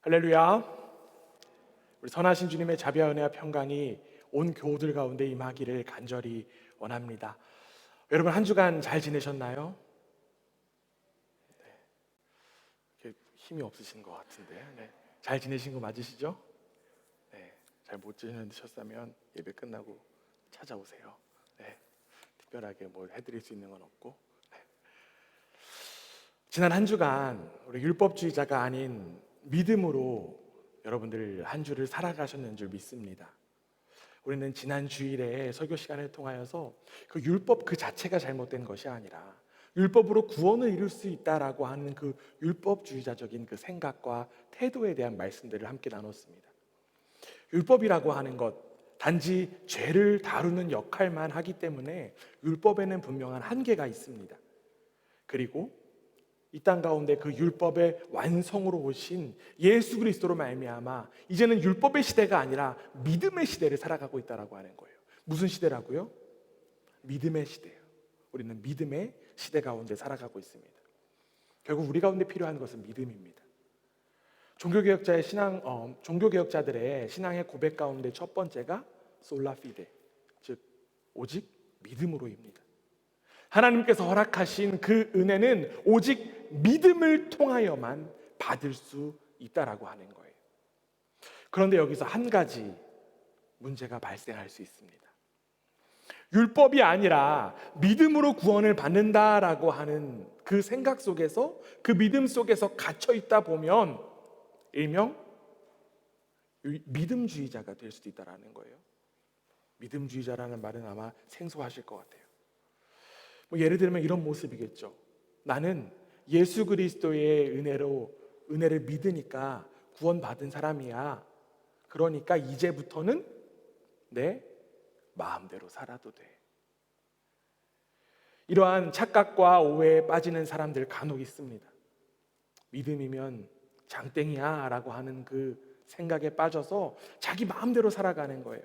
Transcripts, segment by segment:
할렐루야. 우리 선하신 주님의 자비와 은혜와 평강이 온 교우들 가운데 임하기를 간절히 원합니다. 여러분 한 주간 잘 지내셨나요? 힘이 없으신 것 같은데 잘 지내신 거 맞으시죠? 잘 못 지내셨다면 예배 끝나고 찾아오세요. 특별하게 뭘 해드릴 수 있는 건 없고. 지난 한 주간 우리 율법주의자가 아닌 믿음으로 여러분들 한 주를 살아가셨는 줄 믿습니다. 우리는 지난 주일에 설교 시간을 통하여서 그 율법 그 자체가 잘못된 것이 아니라 율법으로 구원을 이룰 수 있다라고 하는 그 율법주의자적인 그 생각과 태도에 대한 말씀들을 함께 나눴습니다. 율법이라고 하는 것 단지 죄를 다루는 역할만 하기 때문에 율법에는 분명한 한계가 있습니다. 그리고 이 땅 가운데 그 율법의 완성으로 오신 예수 그리스도로 말미암아 이제는 율법의 시대가 아니라 믿음의 시대를 살아가고 있다라고 하는 거예요. 무슨 시대라고요? 믿음의 시대예요. 우리는 믿음의 시대 가운데 살아가고 있습니다. 결국 우리 가운데 필요한 것은 믿음입니다. 종교개혁자들의 신앙의 고백 가운데 첫 번째가 솔라피데, 즉 오직 믿음으로입니다. 하나님께서 허락하신 그 은혜는 오직 믿음을 통하여만 받을 수 있다라고 하는 거예요. 그런데 여기서 한 가지 문제가 발생할 수 있습니다. 율법이 아니라 믿음으로 구원을 받는다라고 하는 그 생각 속에서, 그 믿음 속에서 갇혀 있다 보면 일명 믿음주의자가 될 수도 있다라는 거예요. 믿음주의자라는 말은 아마 생소하실 것 같아요. 예를 들면 이런 모습이겠죠. 나는 예수 그리스도의 은혜를 믿으니까 구원받은 사람이야. 그러니까 이제부터는 내 마음대로 살아도 돼. 이러한 착각과 오해에 빠지는 사람들 간혹 있습니다. 믿음이면 장땡이야 라고 하는 그 생각에 빠져서 자기 마음대로 살아가는 거예요.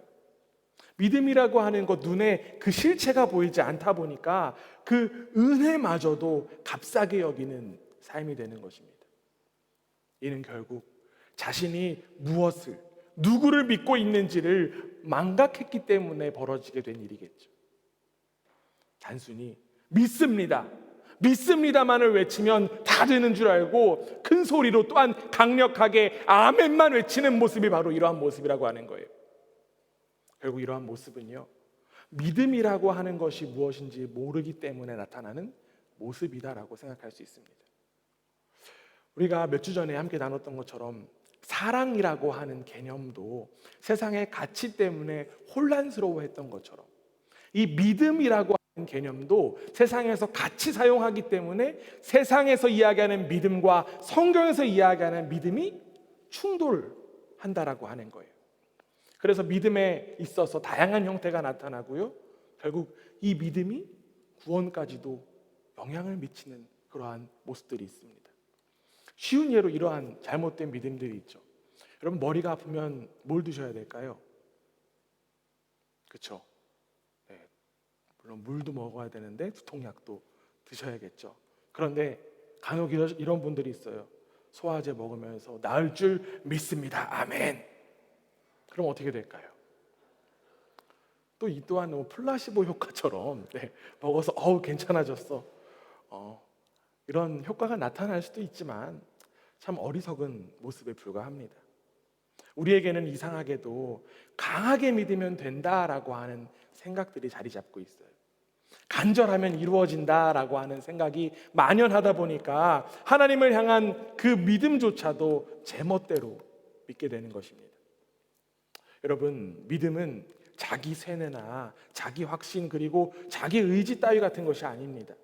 믿음이라고 하는 것 눈에 그 실체가 보이지 않다 보니까 그 은혜마저도 값싸게 여기는 삶이 되는 것입니다. 이는 결국 자신이 무엇을, 누구를 믿고 있는지를 망각했기 때문에 벌어지게 된 일이겠죠. 단순히 믿습니다만을 외치면 다 되는 줄 알고 큰 소리로 또한 강력하게 아멘만 외치는 모습이 바로 이러한 모습이라고 하는 거예요. 결국 이러한 모습은요, 믿음이라고 하는 것이 무엇인지 모르기 때문에 나타나는 모습이다라고 생각할 수 있습니다. 우리가 몇 주 전에 함께 나눴던 것처럼 사랑이라고 하는 개념도 세상의 가치 때문에 혼란스러워했던 것처럼 이 믿음이라고 하는 개념도 세상에서 같이 사용하기 때문에 세상에서 이야기하는 믿음과 성경에서 이야기하는 믿음이 충돌한다라고 하는 거예요. 그래서 믿음에 있어서 다양한 형태가 나타나고요, 결국 이 믿음이 구원까지도 영향을 미치는 그러한 모습들이 있습니다. 쉬운 예로 이러한 잘못된 믿음들이 있죠. 여러분 머리가 아프면 뭘 드셔야 될까요? 그렇죠? 물론 물도 먹어야 되는데 두통약도 드셔야겠죠. 그런데 간혹 이런 분들이 있어요. 소화제 먹으면서 나을 줄 믿습니다. 아멘. 그럼 어떻게 될까요? 또 이 또한 플라시보 효과처럼 먹어서 괜찮아졌어. 이런 효과가 나타날 수도 있지만 참 어리석은 모습에 불과합니다. 우리에게는 이상하게도 강하게 믿으면 된다라고 하는 생각들이 자리 잡고 있어요. 간절하면 이루어진다라고 하는 생각이 만연하다 보니까 하나님을 향한 그 믿음조차도 제멋대로 믿게 되는 것입니다. 여러분, 믿음은 자기 세뇌나 자기 확신 그리고 자기 의지 따위 같은 것이 아닙니다.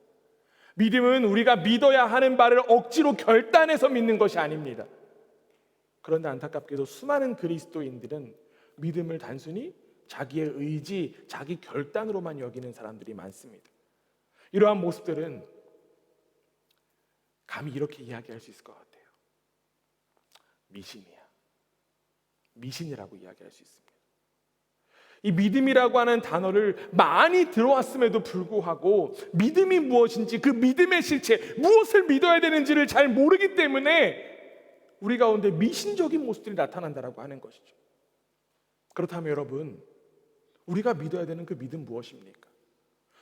믿음은 우리가 믿어야 하는 바를 억지로 결단해서 믿는 것이 아닙니다. 그런데 안타깝게도 수많은 그리스도인들은 믿음을 단순히 자기의 의지, 자기 결단으로만 여기는 사람들이 많습니다. 이러한 모습들은 감히 이렇게 이야기할 수 있을 것 같아요. 미신이야. 미신이라고 이야기할 수 있습니다. 이 믿음이라고 하는 단어를 많이 들어왔음에도 불구하고 믿음이 무엇인지, 그 믿음의 실체, 무엇을 믿어야 되는지를 잘 모르기 때문에 우리 가운데 미신적인 모습들이 나타난다라고 하는 것이죠. 그렇다면 여러분, 우리가 믿어야 되는 그 믿음 무엇입니까?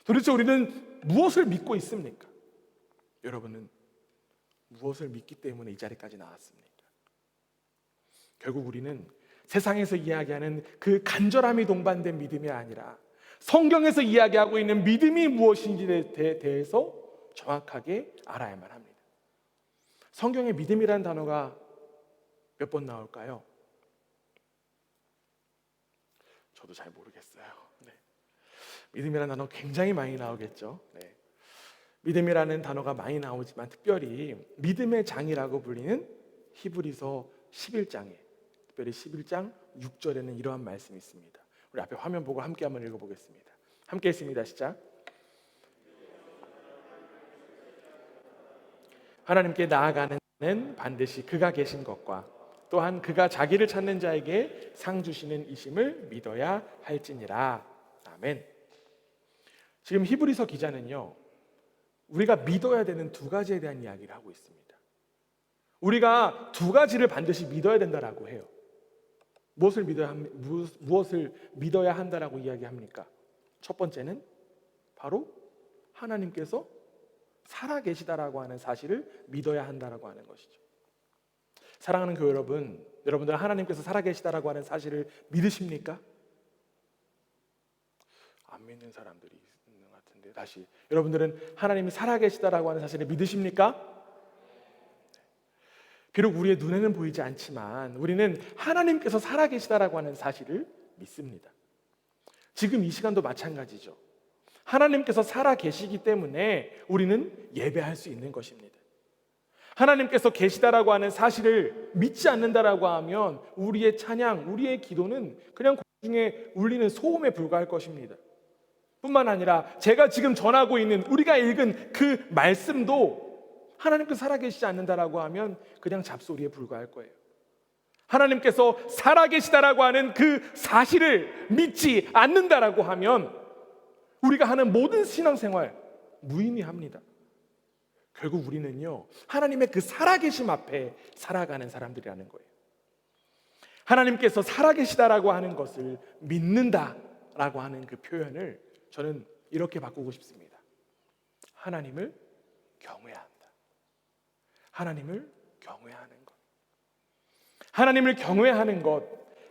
도대체 우리는 무엇을 믿고 있습니까? 여러분은 무엇을 믿기 때문에 이 자리까지 나왔습니까? 결국 우리는 세상에서 이야기하는 그 간절함이 동반된 믿음이 아니라 성경에서 이야기하고 있는 믿음이 무엇인지에 대해서 정확하게 알아야만 합니다. 성경에 믿음이라는 단어가 몇 번 나올까요? 저도 잘 모르겠어요. 네. 믿음이라는 단어 굉장히 많이 나오겠죠. 네. 믿음이라는 단어가 많이 나오지만 특별히 믿음의 장이라고 불리는 히브리서 11장에 특별히 11장 6절에는 이러한 말씀이 있습니다. 우리 앞에 화면 보고 함께 한번 읽어보겠습니다. 함께 했습니다. 시작. 하나님께 나아가는 자는 반드시 그가 계신 것과 또한 그가 자기를 찾는 자에게 상 주시는 이심을 믿어야 할지니라. 아멘. 지금 히브리서 기자는요, 우리가 믿어야 되는 두 가지에 대한 이야기를 하고 있습니다. 우리가 두 가지를 반드시 믿어야 된다라고 해요. 무엇을 믿어야 한다라고 이야기합니까? 첫 번째는 바로 하나님께서 살아계시다라고 하는 사실을 믿어야 한다라고 하는 것이죠. 사랑하는 교회 여러분, 여러분들 하나님께서 살아계시다라고 하는 사실을 믿으십니까? 안 믿는 사람들이 있는 것 같은데, 다시 여러분들은 하나님이 살아계시다라고 하는 사실을 믿으십니까? 비록 우리의 눈에는 보이지 않지만 우리는 하나님께서 살아계시다라고 하는 사실을 믿습니다. 지금 이 시간도 마찬가지죠. 하나님께서 살아계시기 때문에 우리는 예배할 수 있는 것입니다. 하나님께서 계시다라고 하는 사실을 믿지 않는다라고 하면 우리의 찬양, 우리의 기도는 그냥 공중에 울리는 소음에 불과할 것입니다. 뿐만 아니라 제가 지금 전하고 있는 우리가 읽은 그 말씀도 하나님께서 살아계시지 않는다라고 하면 그냥 잡소리에 불과할 거예요. 하나님께서 살아계시다라고 하는 그 사실을 믿지 않는다라고 하면 우리가 하는 모든 신앙생활 무의미합니다. 결국 우리는요, 하나님의 그 살아계심 앞에 살아가는 사람들이라는 거예요. 하나님께서 살아계시다라고 하는 것을 믿는다라고 하는 그 표현을 저는 이렇게 바꾸고 싶습니다. 하나님을 경외해야 한다. 하나님을 경외하는 것. 하나님을 경외하는 것,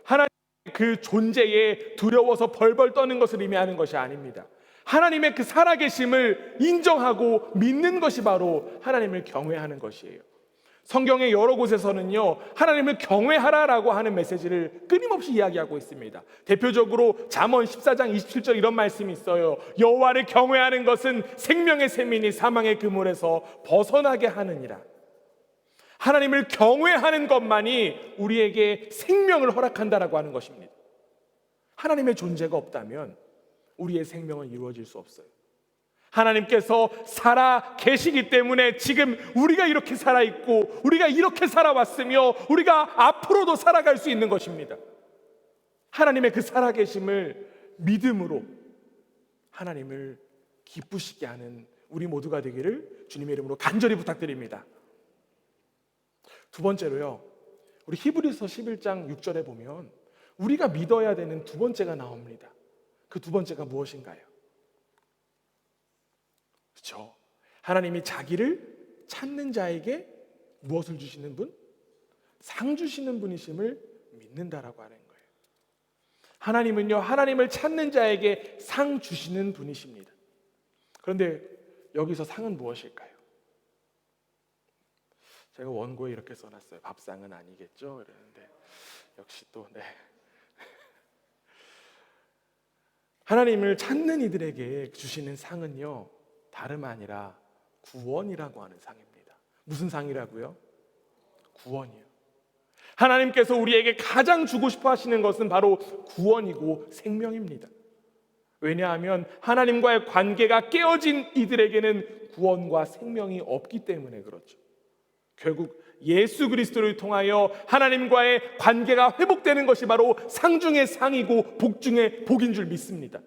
하나님의 그 존재에 두려워서 벌벌 떠는 것을 의미하는 것이 아닙니다. 하나님의 그 살아계심을 인정하고 믿는 것이 바로 하나님을 경외하는 것이에요. 성경의 여러 곳에서는요, 하나님을 경외하라라고 하는 메시지를 끊임없이 이야기하고 있습니다. 대표적으로 잠언 14장 27절 이런 말씀이 있어요. 여호와를 경외하는 것은 생명의 샘이니 사망의 그물에서 벗어나게 하느니라. 하나님을 경외하는 것만이 우리에게 생명을 허락한다라고 하는 것입니다. 하나님의 존재가 없다면 우리의 생명은 이루어질 수 없어요. 하나님께서 살아 계시기 때문에 지금 우리가 이렇게 살아있고 우리가 이렇게 살아왔으며 우리가 앞으로도 살아갈 수 있는 것입니다. 하나님의 그 살아계심을 믿음으로 하나님을 기쁘시게 하는 우리 모두가 되기를 주님의 이름으로 간절히 부탁드립니다. 두 번째로요, 우리 히브리서 11장 6절에 보면 우리가 믿어야 되는 두 번째가 나옵니다. 그 두 번째가 무엇인가요? 그렇죠. 하나님이 자기를 찾는 자에게 무엇을 주시는 분? 상 주시는 분이심을 믿는다라고 하는 거예요. 하나님은요, 하나님을 찾는 자에게 상 주시는 분이십니다. 그런데 여기서 상은 무엇일까요? 제가 원고에 이렇게 써놨어요. 밥상은 아니겠죠? 이러는데 역시 또 네. 하나님을 찾는 이들에게 주시는 상은요, 다름 아니라 구원이라고 하는 상입니다. 무슨 상이라고요? 구원이요. 하나님께서 우리에게 가장 주고 싶어 하시는 것은 바로 구원이고 생명입니다. 왜냐하면 하나님과의 관계가 깨어진 이들에게는 구원과 생명이 없기 때문에 그렇죠. 결국 예수 그리스도를 통하여 하나님과의 관계가 회복되는 것이 바로 상 중의 상이고 복 중의 복인 줄 믿습니다.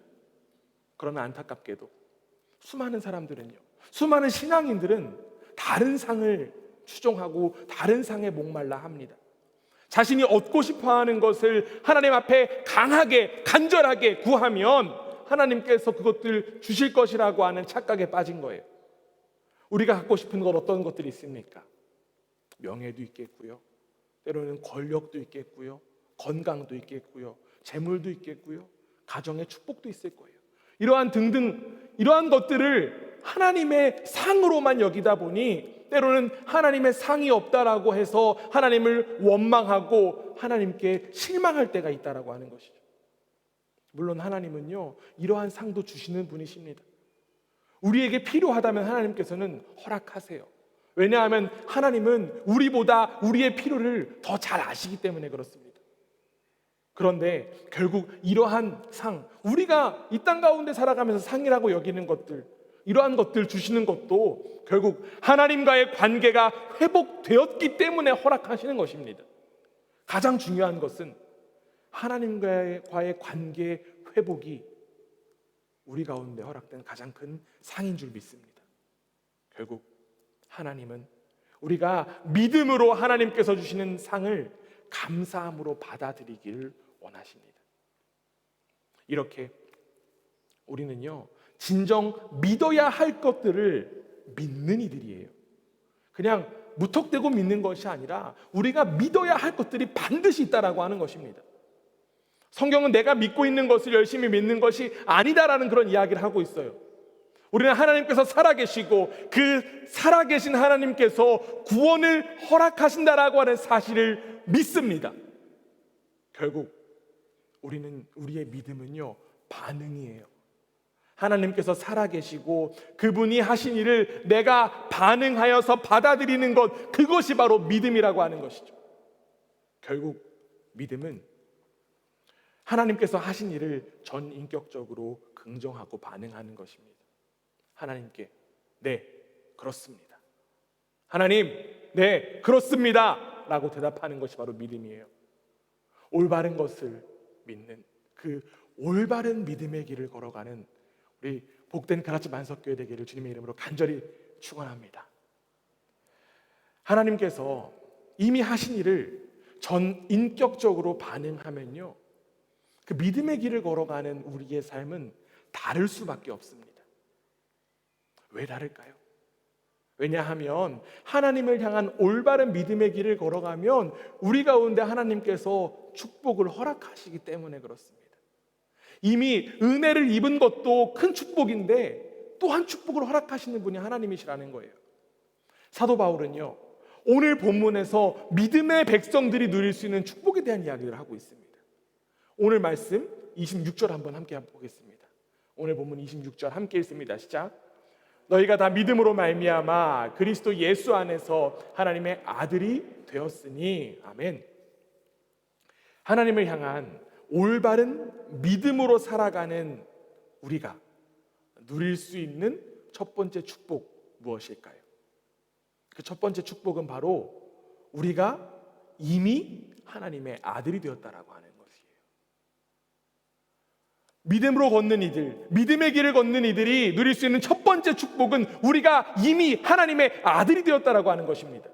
그러나 안타깝게도 수많은 사람들은요, 수많은 신앙인들은 다른 상을 추종하고 다른 상에 목말라 합니다. 자신이 얻고 싶어하는 것을 하나님 앞에 강하게 간절하게 구하면 하나님께서 그것들 주실 것이라고 하는 착각에 빠진 거예요. 우리가 갖고 싶은 건 어떤 것들이 있습니까? 명예도 있겠고요, 때로는 권력도 있겠고요, 건강도 있겠고요, 재물도 있겠고요, 가정의 축복도 있을 거예요. 이러한 등등 이러한 것들을 하나님의 상으로만 여기다 보니 때로는 하나님의 상이 없다라고 해서 하나님을 원망하고 하나님께 실망할 때가 있다라고 하는 것이죠. 물론 하나님은요, 이러한 상도 주시는 분이십니다. 우리에게 필요하다면 하나님께서는 허락하세요. 왜냐하면 하나님은 우리보다 우리의 필요를 더 잘 아시기 때문에 그렇습니다. 그런데 결국 이러한 상, 우리가 이 땅 가운데 살아가면서 상이라고 여기는 것들, 이러한 것들 주시는 것도 결국 하나님과의 관계가 회복되었기 때문에 허락하시는 것입니다. 가장 중요한 것은 하나님과의 관계 회복이 우리 가운데 허락된 가장 큰 상인 줄 믿습니다. 결국 하나님은 우리가 믿음으로 하나님께서 주시는 상을 감사함으로 받아들이기를 원하십니다. 이렇게 우리는요, 진정 믿어야 할 것들을 믿는 이들이에요. 그냥 무턱대고 믿는 것이 아니라 우리가 믿어야 할 것들이 반드시 있다라고 하는 것입니다. 성경은 내가 믿고 있는 것을 열심히 믿는 것이 아니다라는 그런 이야기를 하고 있어요. 우리는 하나님께서 살아계시고 그 살아계신 하나님께서 구원을 허락하신다라고 하는 사실을 믿습니다. 결국 우리의 믿음은요, 반응이에요. 하나님께서 살아계시고 그분이 하신 일을 내가 반응하여서 받아들이는 것, 그것이 바로 믿음이라고 하는 것이죠. 결국 믿음은 하나님께서 하신 일을 전인격적으로 긍정하고 반응하는 것입니다. 하나님께 네, 그렇습니다. 하나님, 네, 그렇습니다 라고 대답하는 것이 바로 믿음이에요. 올바른 것을 믿는 그 올바른 믿음의 길을 걸어가는 우리 복된 가라치 만석교회 되기를 주님의 이름으로 간절히 축원합니다. 하나님께서 이미 하신 일을 전인격적으로 반응하면요, 그 믿음의 길을 걸어가는 우리의 삶은 다를 수밖에 없습니다. 왜 다를까요? 왜냐하면 하나님을 향한 올바른 믿음의 길을 걸어가면 우리 가운데 하나님께서 축복을 허락하시기 때문에 그렇습니다. 이미 은혜를 입은 것도 큰 축복인데 또한 축복을 허락하시는 분이 하나님이시라는 거예요. 사도 바울은요, 오늘 본문에서 믿음의 백성들이 누릴 수 있는 축복에 대한 이야기를 하고 있습니다. 오늘 말씀 26절 한번 함께 보겠습니다. 오늘 본문 26절 함께 읽습니다. 시작. 너희가 다 믿음으로 말미암아 그리스도 예수 안에서 하나님의 아들이 되었으니. 아멘. 하나님을 향한 올바른 믿음으로 살아가는 우리가 누릴 수 있는 첫 번째 축복 무엇일까요? 그 첫 번째 축복은 바로 우리가 이미 하나님의 아들이 되었다라고 하는 것이에요. 믿음으로 걷는 이들, 믿음의 길을 걷는 이들이 누릴 수 있는 첫 번째 축복은 우리가 이미 하나님의 아들이 되었다라고 하는 것입니다.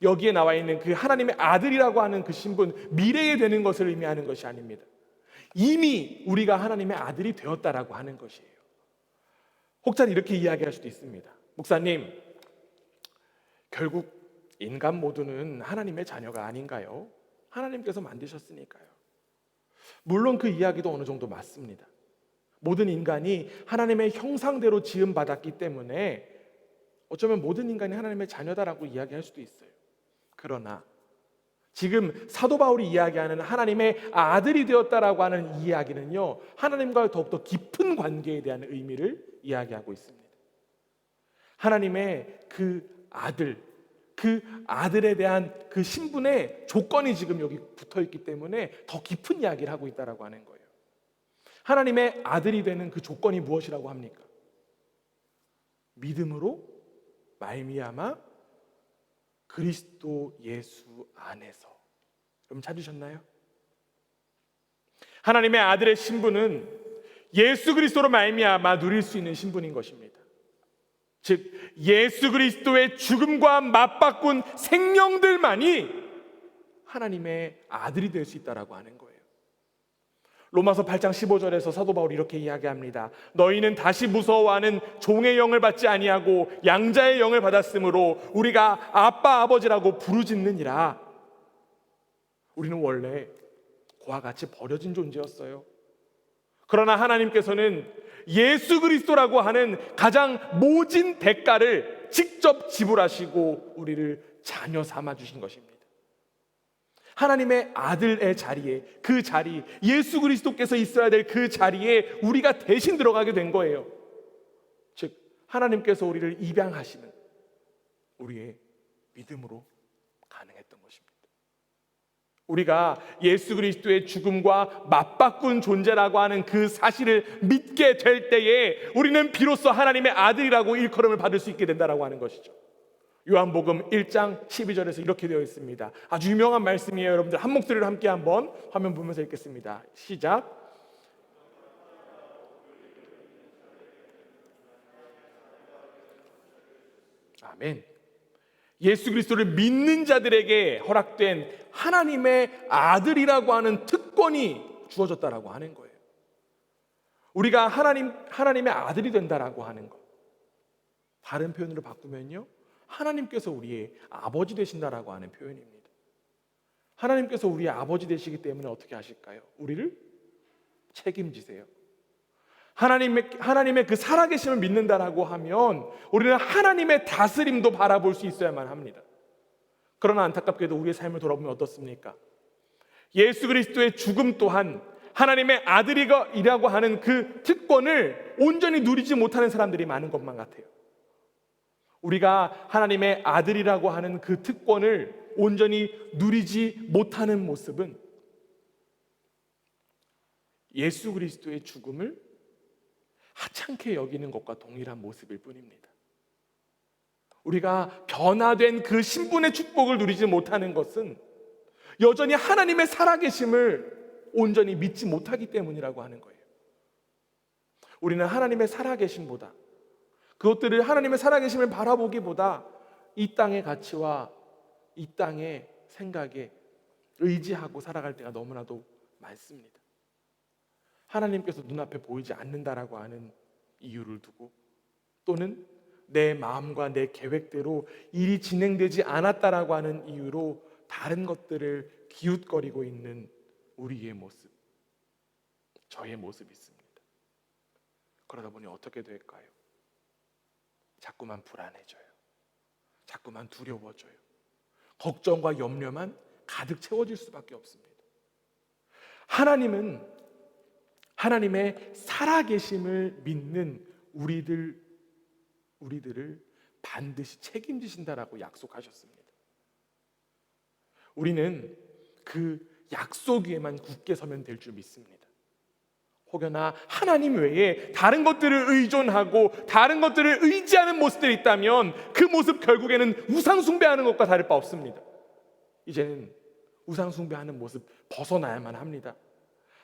여기에 나와 있는 그 하나님의 아들이라고 하는 그 신분, 미래에 되는 것을 의미하는 것이 아닙니다. 이미 우리가 하나님의 아들이 되었다라고 하는 것이에요. 혹자는 이렇게 이야기할 수도 있습니다. 목사님, 결국 인간 모두는 하나님의 자녀가 아닌가요? 하나님께서 만드셨으니까요. 물론 그 이야기도 어느 정도 맞습니다. 모든 인간이 하나님의 형상대로 지음받았기 때문에 어쩌면 모든 인간이 하나님의 자녀다라고 이야기할 수도 있어요. 그러나 지금 사도 바울이 이야기하는 하나님의 아들이 되었다라고 하는 이 이야기는요, 하나님과 더욱더 깊은 관계에 대한 의미를 이야기하고 있습니다. 하나님의 그 아들에 대한 그 신분의 조건이 지금 여기 붙어 있기 때문에 더 깊은 이야기를 하고 있다라고 하는 거예요. 하나님의 아들이 되는 그 조건이 무엇이라고 합니까? 믿음으로 말미암아 그리스도 예수 안에서. 여러분 찾으셨나요? 하나님의 아들의 신분은 예수 그리스도로 말미암아 누릴 수 있는 신분인 것입니다. 즉 예수 그리스도의 죽음과 맞바꾼 생명들만이 하나님의 아들이 될 수 있다라고 하는 거예요. 로마서 8장 15절에서 사도 바울이 이렇게 이야기합니다. 너희는 다시 무서워하는 종의 영을 받지 아니하고 양자의 영을 받았으므로 우리가 아빠 아버지라고 부르짖느니라. 우리는 원래 그와 같이 버려진 존재였어요. 그러나 하나님께서는 예수 그리스도라고 하는 가장 모진 대가를 직접 지불하시고 우리를 자녀 삼아 주신 것입니다. 하나님의 아들의 자리에, 그 자리, 예수 그리스도께서 있어야 될 그 자리에 우리가 대신 들어가게 된 거예요. 즉 하나님께서 우리를 입양하시는 우리의 믿음으로 가능했던 것입니다. 우리가 예수 그리스도의 죽음과 맞바꾼 존재라고 하는 그 사실을 믿게 될 때에 우리는 비로소 하나님의 아들이라고 일컬음을 받을 수 있게 된다라고 하는 것이죠. 요한복음 1장 12절에서 이렇게 되어 있습니다. 아주 유명한 말씀이에요. 여러분들 한 목소리로 함께 한번 화면 보면서 읽겠습니다. 시작. 아멘. 예수 그리스도를 믿는 자들에게 허락된 하나님의 아들이라고 하는 특권이 주어졌다라고 하는 거예요. 우리가 하나님의 아들이 된다라고 하는 것. 다른 표현으로 바꾸면요, 하나님께서 우리의 아버지 되신다라고 하는 표현입니다. 하나님께서 우리의 아버지 되시기 때문에 어떻게 하실까요? 우리를 책임지세요. 하나님의 그 살아계심을 믿는다라고 하면 우리는 하나님의 다스림도 바라볼 수 있어야만 합니다. 그러나 안타깝게도 우리의 삶을 돌아보면 어떻습니까? 예수 그리스도의 죽음 또한 하나님의 아들이라고 하는 그 특권을 온전히 누리지 못하는 사람들이 많은 것만 같아요. 우리가 하나님의 아들이라고 하는 그 특권을 온전히 누리지 못하는 모습은 예수 그리스도의 죽음을 하찮게 여기는 것과 동일한 모습일 뿐입니다. 우리가 변화된 그 신분의 축복을 누리지 못하는 것은 여전히 하나님의 살아계심을 온전히 믿지 못하기 때문이라고 하는 거예요. 우리는 하나님의 살아계심보다, 그것들을 하나님의 살아계심을 바라보기보다 이 땅의 가치와 이 땅의 생각에 의지하고 살아갈 때가 너무나도 많습니다. 하나님께서 눈앞에 보이지 않는다라고 하는 이유를 두고, 또는 내 마음과 내 계획대로 일이 진행되지 않았다라고 하는 이유로 다른 것들을 기웃거리고 있는 우리의 모습, 저의 모습이 있습니다. 그러다 보니 어떻게 될까요? 자꾸만 불안해져요. 자꾸만 두려워져요. 걱정과 염려만 가득 채워질 수밖에 없습니다. 하나님은 하나님의 살아계심을 믿는 우리들을 반드시 책임지신다라고 약속하셨습니다. 우리는 그 약속 위에만 굳게 서면 될 줄 믿습니다. 혹여나 하나님 외에 다른 것들을 의존하고 다른 것들을 의지하는 모습들이 있다면 그 모습 결국에는 우상 숭배하는 것과 다를 바 없습니다. 이제는 우상 숭배하는 모습 벗어나야만 합니다.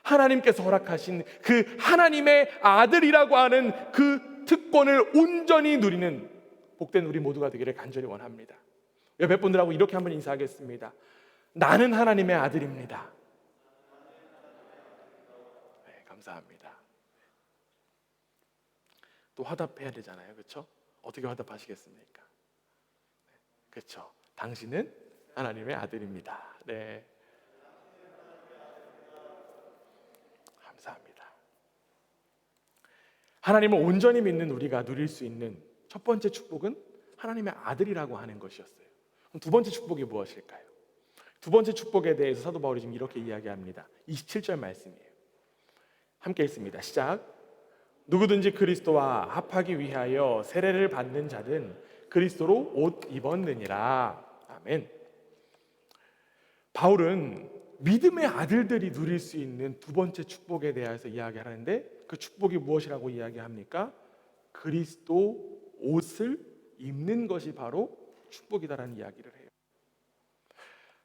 하나님께서 허락하신 그 하나님의 아들이라고 하는 그 특권을 온전히 누리는 복된 우리 모두가 되기를 간절히 원합니다. 옆에 분들하고 이렇게 한번 인사하겠습니다. 나는 하나님의 아들입니다. 네, 감사합니다. 또 화답해야 되잖아요, 그렇죠? 어떻게 화답하시겠습니까? 그렇죠. 당신은 하나님의 아들입니다. 네, 감사합니다. 하나님을 온전히 믿는 우리가 누릴 수 있는 첫 번째 축복은 하나님의 아들이라고 하는 것이었어요. 그럼 두 번째 축복이 무엇일까요? 두 번째 축복에 대해서 사도 바울이 지금 이렇게 이야기합니다. 27절 말씀이에요. 함께 읽습니다. 시작. 누구든지 그리스도와 합하기 위하여 세례를 받는 자는 그리스도로 옷 입었느니라. 아멘. 바울은 믿음의 아들들이 누릴 수 있는 두 번째 축복에 대해서 이야기하는데, 그 축복이 무엇이라고 이야기합니까? 그리스도 옷을 입는 것이 바로 축복이다라는 이야기를 해요.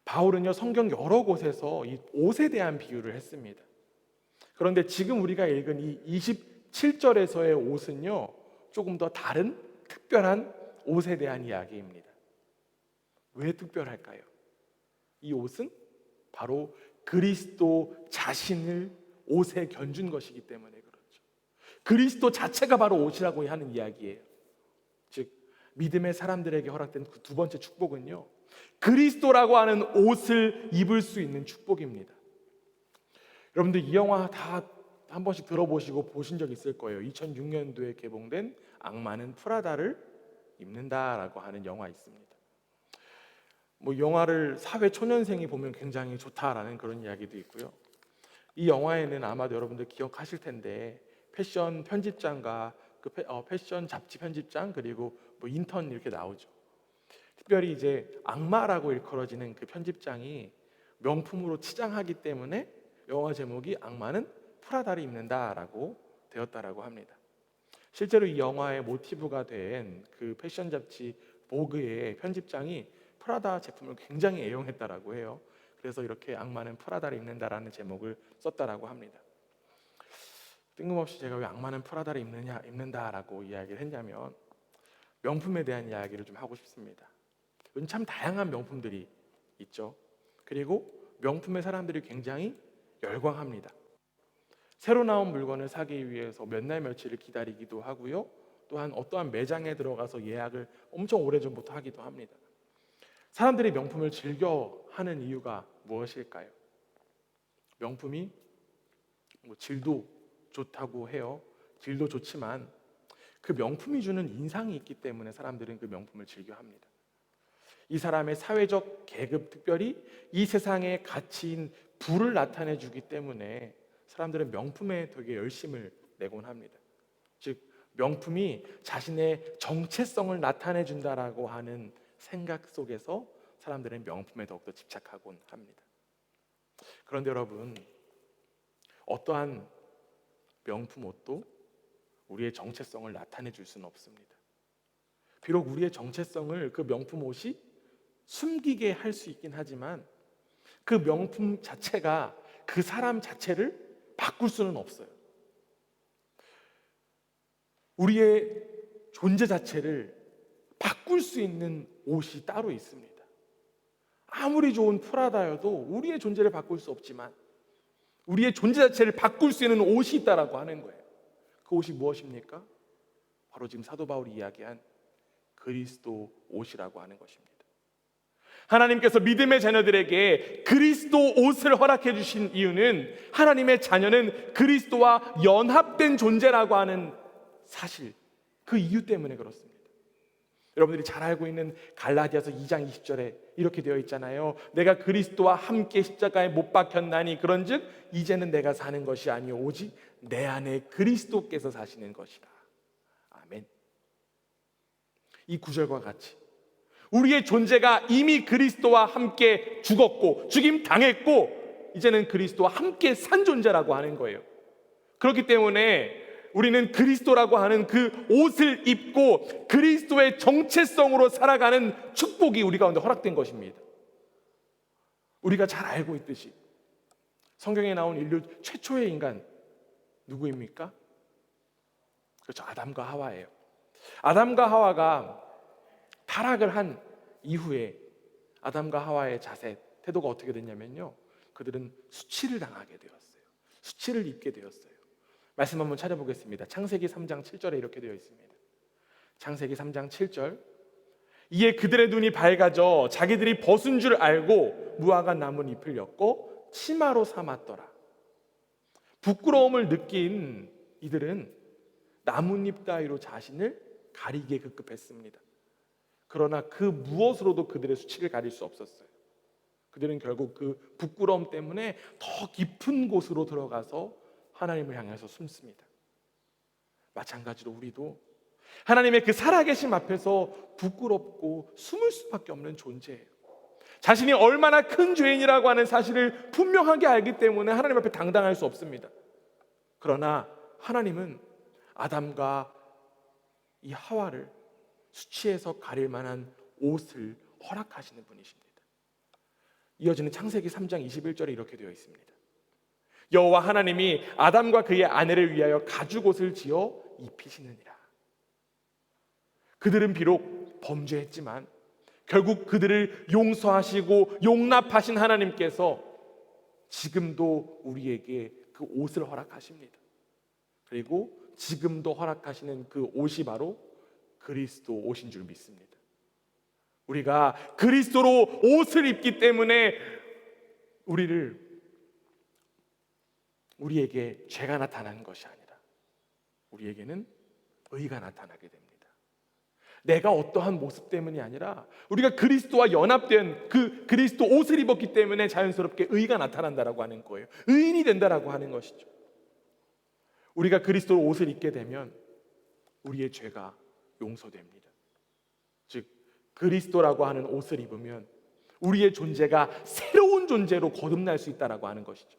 바울은요, 성경 여러 곳에서 이 옷에 대한 비유를 했습니다. 그런데 지금 우리가 읽은 이 27절에서의 옷은요, 조금 더 다른 특별한 옷에 대한 이야기입니다. 왜 특별할까요? 이 옷은 바로 그리스도 자신을 옷에 견준 것이기 때문에 그렇죠. 그리스도 자체가 바로 옷이라고 하는 이야기예요. 즉, 믿음의 사람들에게 허락된 그 두 번째 축복은요, 그리스도라고 하는 옷을 입을 수 있는 축복입니다. 여러분들 이 영화 다 한 번씩 들어보시고 보신 적 있을 거예요. 2006년도에 개봉된 악마는 프라다를 입는다라고 하는 영화 있습니다. 뭐 영화를 사회 초년생이 보면 굉장히 좋다라는 그런 이야기도 있고요. 이 영화에는 아마도 여러분들 기억하실 텐데 패션 편집장과 패션 잡지 편집장 그리고 뭐 인턴 이렇게 나오죠. 특별히 이제 악마라고 일컬어지는 그 편집장이 명품으로 치장하기 때문에 영화 제목이 악마는 프라다를 입는다라고 되었다라고 합니다. 실제로 이 영화의 모티브가 된 그 패션 잡지 보그의 편집장이 프라다 제품을 굉장히 애용했다라고 해요. 그래서 이렇게 악마는 프라다를 입는다라는 제목을 썼다라고 합니다. 뜬금없이 제가 왜 악마는 프라다를 입는다라고 이야기를 했냐면 명품에 대한 이야기를 좀 하고 싶습니다. 요즘 참 다양한 명품들이 있죠. 그리고 명품의 사람들이 굉장히 열광합니다. 새로 나온 물건을 사기 위해서 몇 날 며칠을 기다리기도 하고요. 또한 어떠한 매장에 들어가서 예약을 엄청 오래전부터 하기도 합니다. 사람들이 명품을 즐겨 하는 이유가 무엇일까요? 명품이 뭐 질도 좋다고 해요. 질도 좋지만 그 명품이 주는 인상이 있기 때문에 사람들은 그 명품을 즐겨 합니다. 이 사람의 사회적 계급, 특별히 이 세상의 가치인 부를 나타내 주기 때문에 사람들은 명품에 되게 열심을 내곤 합니다. 즉, 명품이 자신의 정체성을 나타내 준다라고 하는 생각 속에서 사람들은 명품에 더욱더 집착하곤 합니다. 그런데 여러분, 어떠한 명품 옷도 우리의 정체성을 나타내 줄 수는 없습니다. 비록 우리의 정체성을 그 명품 옷이 숨기게 할 수 있긴 하지만 그 명품 자체가 그 사람 자체를 바꿀 수는 없어요. 우리의 존재 자체를 바꿀 수 있는 옷이 따로 있습니다. 아무리 좋은 프라다여도 우리의 존재를 바꿀 수 없지만 우리의 존재 자체를 바꿀 수 있는 옷이 있다라고 하는 거예요. 그 옷이 무엇입니까? 바로 지금 사도 바울이 이야기한 그리스도 옷이라고 하는 것입니다. 하나님께서 믿음의 자녀들에게 그리스도 옷을 허락해 주신 이유는 하나님의 자녀는 그리스도와 연합된 존재라고 하는 사실, 그 이유 때문에 그렇습니다. 여러분들이 잘 알고 있는 갈라디아서 2장 20절에 이렇게 되어 있잖아요. 내가 그리스도와 함께 십자가에 못 박혔나니 그런즉 이제는 내가 사는 것이 아니요 오직 내 안에 그리스도께서 사시는 것이라. 아멘. 이 구절과 같이 우리의 존재가 이미 그리스도와 함께 죽었고 죽임 당했고 이제는 그리스도와 함께 산 존재라고 하는 거예요. 그렇기 때문에 우리는 그리스도라고 하는 그 옷을 입고 그리스도의 정체성으로 살아가는 축복이 우리 가운데 허락된 것입니다. 우리가 잘 알고 있듯이 성경에 나온 인류 최초의 인간 누구입니까? 그렇죠. 아담과 하와예요. 아담과 하와가 타락을 한 이후에 아담과 하와의 자세, 태도가 어떻게 됐냐면요, 그들은 수치를 당하게 되었어요. 수치를 입게 되었어요. 말씀 한번 찾아보겠습니다. 창세기 3장 7절에 이렇게 되어 있습니다. 창세기 3장 7절. 이에 그들의 눈이 밝아져 자기들이 벗은 줄 알고 무화과 나뭇잎을 엮고 치마로 삼았더라. 부끄러움을 느낀 이들은 나뭇잎 따위로 자신을 가리기에 급급했습니다. 그러나 그 무엇으로도 그들의 수치를 가릴 수 없었어요. 그들은 결국 그 부끄러움 때문에 더 깊은 곳으로 들어가서 하나님을 향해서 숨습니다. 마찬가지로 우리도 하나님의 그 살아계심 앞에서 부끄럽고 숨을 수밖에 없는 존재예요. 자신이 얼마나 큰 죄인이라고 하는 사실을 분명하게 알기 때문에 하나님 앞에 당당할 수 없습니다. 그러나 하나님은 아담과 이 하와를 수치에서 가릴 만한 옷을 허락하시는 분이십니다. 이어지는 창세기 3장 21절에 이렇게 되어 있습니다. 여호와 하나님이 아담과 그의 아내를 위하여 가죽옷을 지어 입히시느니라. 그들은 비록 범죄했지만 결국 그들을 용서하시고 용납하신 하나님께서 지금도 우리에게 그 옷을 허락하십니다. 그리고 지금도 허락하시는 그 옷이 바로 그리스도 옷인 줄 믿습니다. 우리가 그리스도로 옷을 입기 때문에 우리에게 죄가 나타나는 것이 아니라 우리에게는 의가 나타나게 됩니다. 내가 어떠한 모습 때문이 아니라 우리가 그리스도와 연합된 그 그리스도 옷을 입었기 때문에 자연스럽게 의가 나타난다라고 하는 거예요. 의인이 된다라고 하는 것이죠. 우리가 그리스도 옷을 입게 되면 우리의 죄가 용서됩니다. 즉 그리스도라고 하는 옷을 입으면 우리의 존재가 새로운 존재로 거듭날 수 있다라고 하는 것이죠.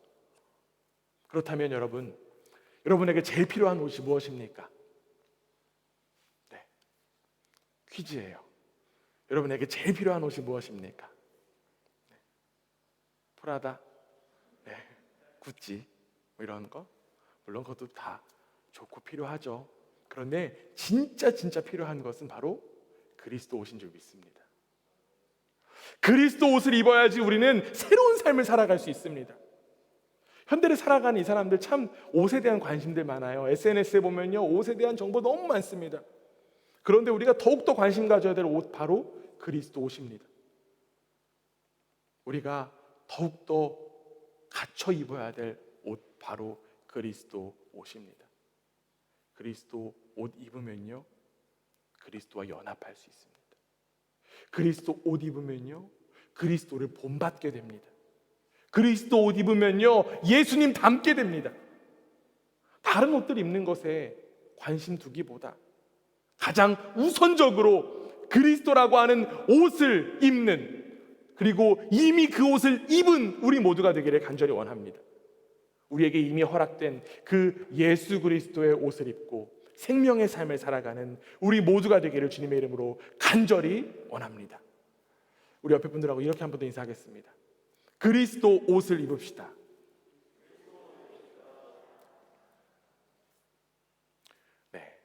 그렇다면 여러분에게 제일 필요한 옷이 무엇입니까? 네, 퀴즈예요. 여러분에게 제일 필요한 옷이 무엇입니까? 네, 프라다, 네, 구찌 뭐 이런 거, 물론 그것도 다 좋고 필요하죠. 그런데 진짜 필요한 것은 바로 그리스도 옷인 줄 믿습니다. 그리스도 옷을 입어야지 우리는 새로운 삶을 살아갈 수 있습니다. 현대를 살아가는 이 사람들 참 옷에 대한 관심들 많아요. SNS에 보면요, 옷에 대한 정보 너무 많습니다. 그런데 우리가 더욱더 관심 가져야 될 옷 바로 그리스도 옷입니다. 우리가 더욱더 갖춰 입어야 될 옷 바로 그리스도 옷입니다. 그리스도 옷 입으면요, 그리스도와 연합할 수 있습니다. 그리스도 옷 입으면요, 그리스도를 본받게 됩니다. 그리스도 옷 입으면요, 예수님 닮게 됩니다. 다른 옷들 입는 것에 관심 두기보다 가장 우선적으로 그리스도라고 하는 옷을 입는, 그리고 이미 그 옷을 입은 우리 모두가 되기를 간절히 원합니다. 우리에게 이미 허락된 그 예수 그리스도의 옷을 입고 생명의 삶을 살아가는 우리 모두가 되기를 주님의 이름으로 간절히 원합니다. 우리 옆에 분들하고 이렇게 한 번 더 인사하겠습니다. 그리스도 옷을 입읍시다. 네,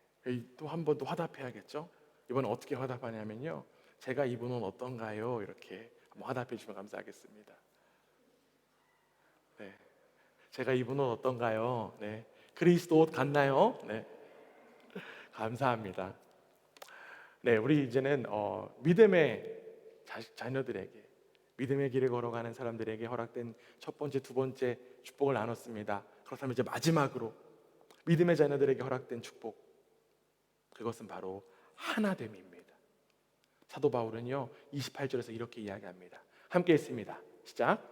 또 한 번 더 화답해야겠죠? 이번엔 어떻게 화답하냐면요, 제가 입은 옷 어떤가요? 이렇게 한번 화답해 주시면 감사하겠습니다. 네, 제가 입은 옷 어떤가요? 네, 그리스도 옷 같나요? 네, 감사합니다. 네, 우리 이제는 믿음의 자녀들에게, 믿음의 길을 걸어가는 사람들에게 허락된 첫 번째, 두 번째 축복을 나눴습니다. 그렇다면 이제 마지막으로 믿음의 자녀들에게 허락된 축복, 그것은 바로 하나됨입니다. 사도 바울은요 28절에서 이렇게 이야기합니다. 함께 했습니다. 시작.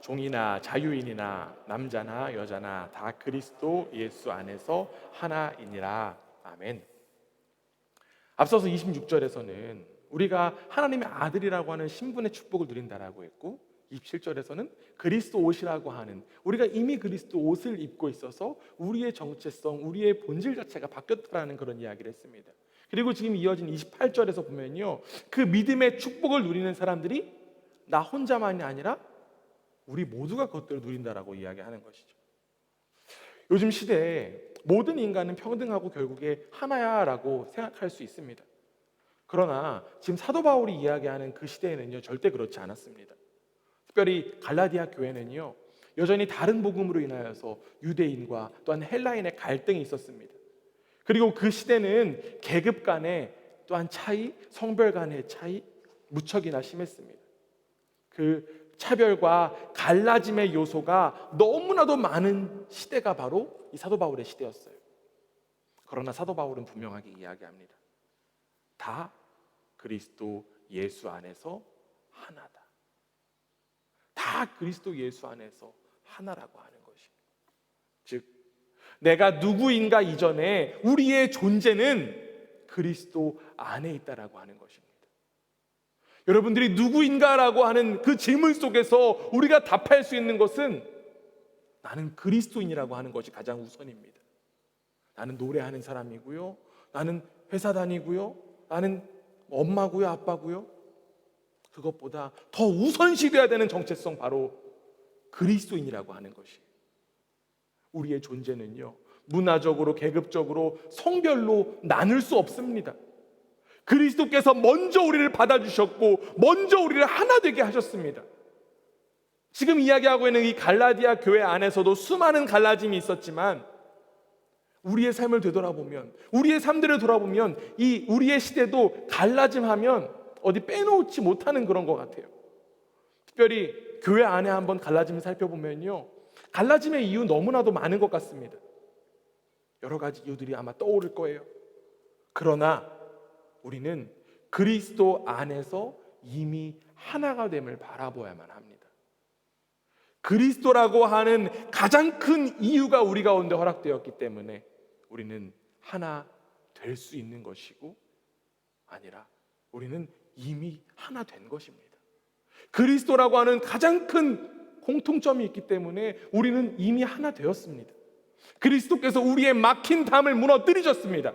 종이나 자유인이나 남자나 여자나 다 그리스도 예수 안에서 하나이니라. 아멘. 앞서서 26절에서는 우리가 하나님의 아들이라고 하는 신분의 축복을 누린다라고 했고, 27절에서는 그리스도 옷이라고 하는, 우리가 이미 그리스도 옷을 입고 있어서 우리의 정체성, 우리의 본질 자체가 바뀌었다라는 그런 이야기를 했습니다. 그리고 지금 이어진 28절에서 보면요, 그 믿음의 축복을 누리는 사람들이 나 혼자만이 아니라 우리 모두가 그것들을 누린다라고 이야기하는 것이죠. 요즘 시대에 모든 인간은 평등하고 결국에 하나야라고 생각할 수 있습니다. 그러나 지금 사도 바울이 이야기하는 그 시대에는요 절대 그렇지 않았습니다. 특별히 갈라디아 교회는요 여전히 다른 복음으로 인하여서 유대인과 또한 헬라인의 갈등이 있었습니다. 그리고 그 시대는 계급 간의 또한 차이, 성별 간의 차이 무척이나 심했습니다. 그 차별과 갈라짐의 요소가 너무나도 많은 시대가 바로 이 사도 바울의 시대였어요. 그러나 사도 바울은 분명하게 이야기합니다. 다 그리스도 예수 안에서 하나다. 다 그리스도 예수 안에서 하나라고 하는 것입니다. 즉 내가 누구인가 이전에 우리의 존재는 그리스도 안에 있다라고 하는 것입니다. 여러분들이 누구인가라고 하는 그 질문 속에서 우리가 답할 수 있는 것은 나는 그리스도인이라고 하는 것이 가장 우선입니다. 나는 노래하는 사람이고요, 나는 회사 다니고요, 나는 엄마고요, 아빠고요. 그것보다 더 우선시돼야 되는 정체성, 바로 그리스도인이라고 하는 것이. 우리의 존재는요, 문화적으로, 계급적으로, 성별로 나눌 수 없습니다. 그리스도께서 먼저 우리를 받아주셨고 먼저 우리를 하나 되게 하셨습니다. 지금 이야기하고 있는 이 갈라디아 교회 안에서도 수많은 갈라짐이 있었지만 우리의 삶을 되돌아보면, 우리의 삶들을 돌아보면 이 우리의 시대도 갈라짐하면 어디 빼놓지 못하는 그런 것 같아요. 특별히 교회 안에 한번 갈라짐을 살펴보면요, 갈라짐의 이유 너무나도 많은 것 같습니다. 여러 가지 이유들이 아마 떠오를 거예요. 그러나 우리는 그리스도 안에서 이미 하나가 됨을 바라보아야만 합니다. 그리스도라고 하는 가장 큰 이유가 우리 가운데 허락되었기 때문에 우리는 하나 될 수 있는 것이고, 아니라 우리는 이미 하나 된 것입니다. 그리스도라고 하는 가장 큰 공통점이 있기 때문에 우리는 이미 하나 되었습니다. 그리스도께서 우리의 막힌 담을 무너뜨리셨습니다.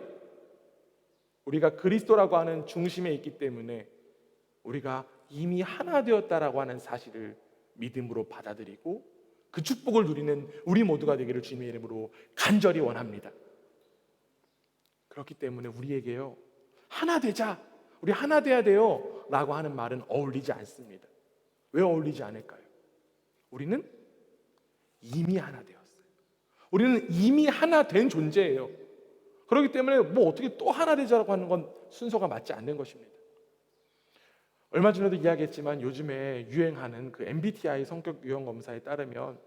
우리가 그리스도라고 하는 중심에 있기 때문에 우리가 이미 하나 되었다라고 하는 사실을 믿음으로 받아들이고 그 축복을 누리는 우리 모두가 되기를 주님의 이름으로 간절히 원합니다. 그렇기 때문에 우리에게요, 하나 되자, 우리 하나 돼야 돼요 라고 하는 말은 어울리지 않습니다. 왜 어울리지 않을까요? 우리는 이미 하나 되었어요. 우리는 이미 하나 된 존재예요. 그렇기 때문에 뭐 어떻게 또 하나 되자라고 하는 건 순서가 맞지 않는 것입니다. 얼마 전에도 이야기했지만 요즘에 유행하는 그 MBTI 성격 유형 검사에 따르면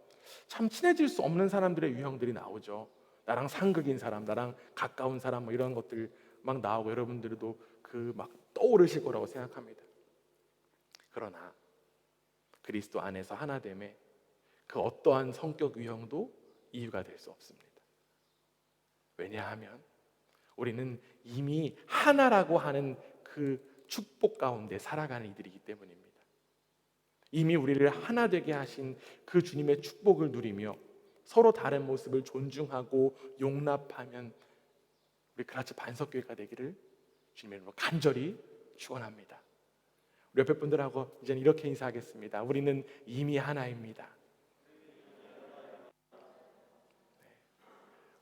참 친해질 수 없는 사람들의 유형들이 나오죠. 나랑 상극인 사람, 나랑 가까운 사람, 뭐 이런 것들 막 나오고 여러분들도 그 막 떠오르실 거라고 생각합니다. 그러나 그리스도 안에서 하나됨에 그 어떠한 성격 유형도 이유가 될 수 없습니다. 왜냐하면 우리는 이미 하나라고 하는 그 축복 가운데 살아가는 이들이기 때문입니다. 이미 우리를 하나 되게 하신 그 주님의 축복을 누리며 서로 다른 모습을 존중하고 용납하면 우리 그라치 반석교회가 되기를 주님의 이름으로 간절히 축원합니다. 우리 옆에 분들하고 이제는 이렇게 인사하겠습니다. 우리는 이미 하나입니다.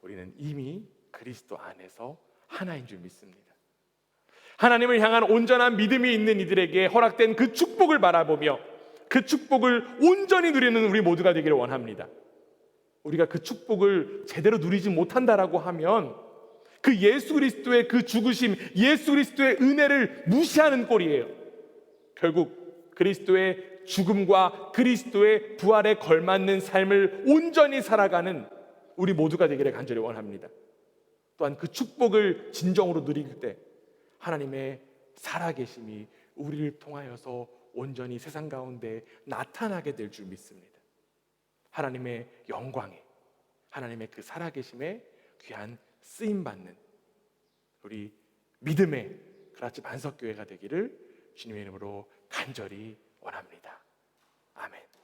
우리는 이미 그리스도 안에서 하나인 줄 믿습니다. 하나님을 향한 온전한 믿음이 있는 이들에게 허락된 그 축복을 바라보며 그 축복을 온전히 누리는 우리 모두가 되기를 원합니다. 우리가 그 축복을 제대로 누리지 못한다라고 하면 그 예수 그리스도의 그 죽으심, 예수 그리스도의 은혜를 무시하는 꼴이에요. 결국 그리스도의 죽음과 그리스도의 부활에 걸맞는 삶을 온전히 살아가는 우리 모두가 되기를 간절히 원합니다. 또한 그 축복을 진정으로 누릴 때 하나님의 살아계심이 우리를 통하여서 온전히 세상 가운데 나타나게 될 줄 믿습니다. 하나님의 영광에, 하나님의 그 살아계심에 귀한 쓰임받는 우리 믿음의 그라치 반석교회가 되기를 주님의 이름으로 간절히 원합니다. 아멘.